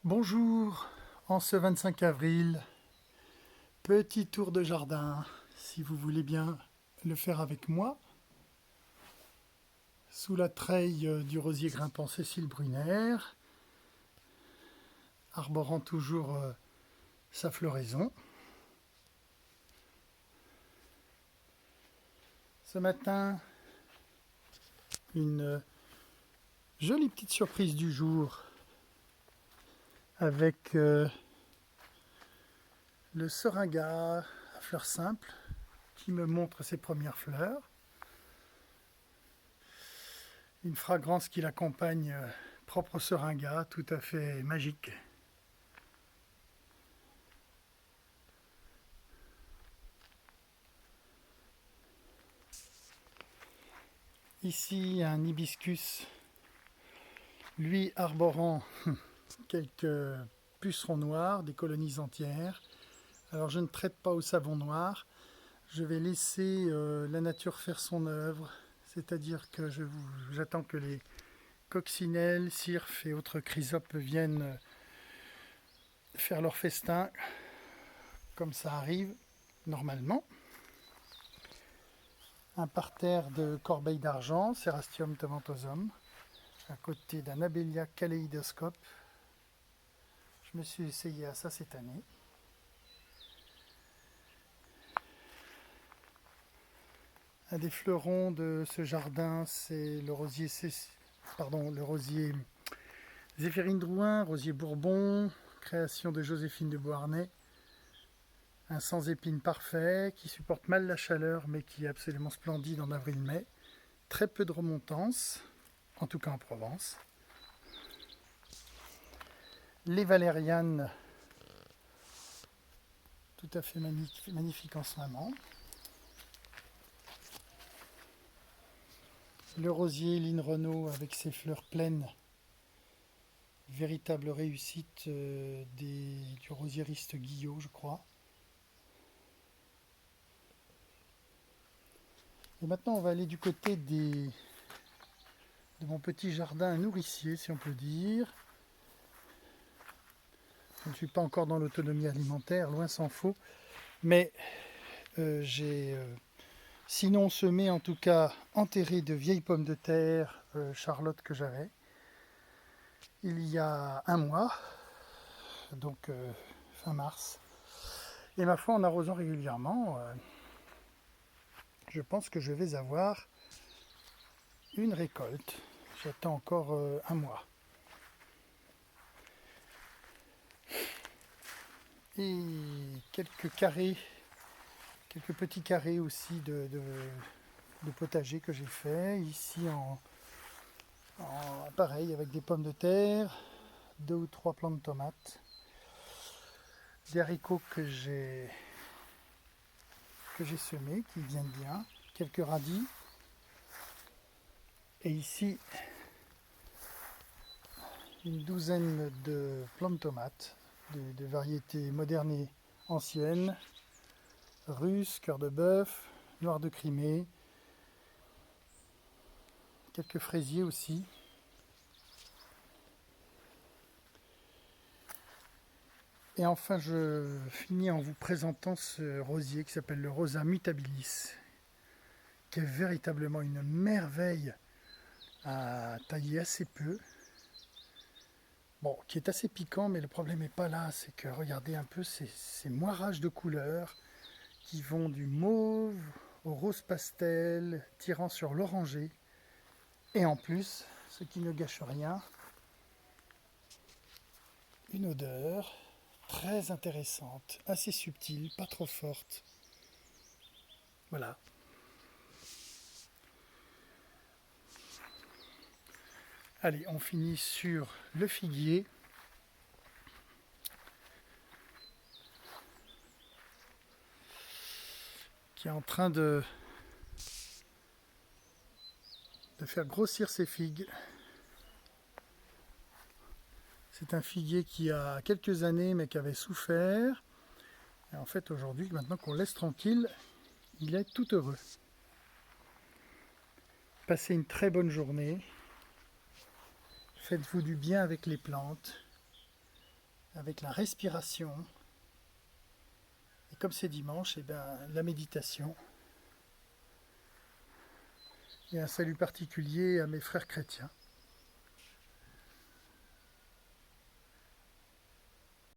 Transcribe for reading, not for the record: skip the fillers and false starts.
Bonjour, en ce 25 avril, petit tour de jardin, si vous voulez bien le faire avec moi, sous la treille du rosier grimpant Cécile Brunner, arborant toujours sa floraison. Ce matin, une jolie petite surprise du jour avec le seringa à fleurs simples qui me montre ses premières fleurs. Une fragrance qui l'accompagne propre au seringa, tout à fait magique. Ici, un hibiscus, lui arborant quelques pucerons noirs, des colonies entières. Alors je ne traite pas au savon noir, je vais laisser la nature faire son œuvre, c'est-à-dire que j'attends que les coccinelles, cirfes et autres chrysopes viennent faire leur festin, comme ça arrive normalement. Un parterre de corbeilles d'argent, Cerastium tomentosum, à côté d'un Abélia kaléidoscope. Je me suis essayé à ça cette année. Un des fleurons de ce jardin, c'est le rosier Zéphirine Drouin, rosier Bourbon, création de Joséphine de Beauharnais. Un sans épines parfait qui supporte mal la chaleur mais qui est absolument splendide en avril-mai. Très peu de remontance, en tout cas en Provence. Les valérianes, tout à fait magnifiques en ce moment. Le rosier Line Renault avec ses fleurs pleines, véritable réussite du rosieriste Guillot, je crois. Et maintenant, on va aller du côté de mon petit jardin nourricier, si on peut dire. Je ne suis pas encore dans l'autonomie alimentaire, loin s'en faut, mais j'ai sinon semé, en tout cas enterré de vieilles pommes de terre Charlotte que j'avais il y a un mois, donc fin mars. Et ma foi, en arrosant régulièrement, je pense que je vais avoir une récolte. J'attends encore un mois. Et quelques petits carrés aussi de potager que j'ai fait. Ici pareil avec des pommes de terre, 2 ou 3 plants de tomates, des haricots que j'ai semés, qui viennent bien, quelques radis. Et ici, une douzaine de plants de tomates, de variétés modernes et anciennes, russes, cœur de bœuf, noir de Crimée, quelques fraisiers aussi. Et enfin, je finis en vous présentant ce rosier qui s'appelle le Rosa mutabilis, qui est véritablement une merveille à tailler assez peu. Bon, qui est assez piquant, mais le problème n'est pas là, c'est que regardez un peu ces moirages de couleurs qui vont du mauve au rose pastel, tirant sur l'orangé. Et en plus, ce qui ne gâche rien, une odeur très intéressante, assez subtile, pas trop forte. Voilà. Allez, on finit sur le figuier. Qui est en train de faire grossir ses figues. C'est un figuier qui a quelques années mais qui avait souffert. Et en fait aujourd'hui, maintenant qu'on le laisse tranquille, il est tout heureux. Passez une très bonne journée. Faites-vous du bien avec les plantes. avec la respiration. Et comme c'est dimanche, et ben, la méditation. Et un salut particulier à mes frères chrétiens.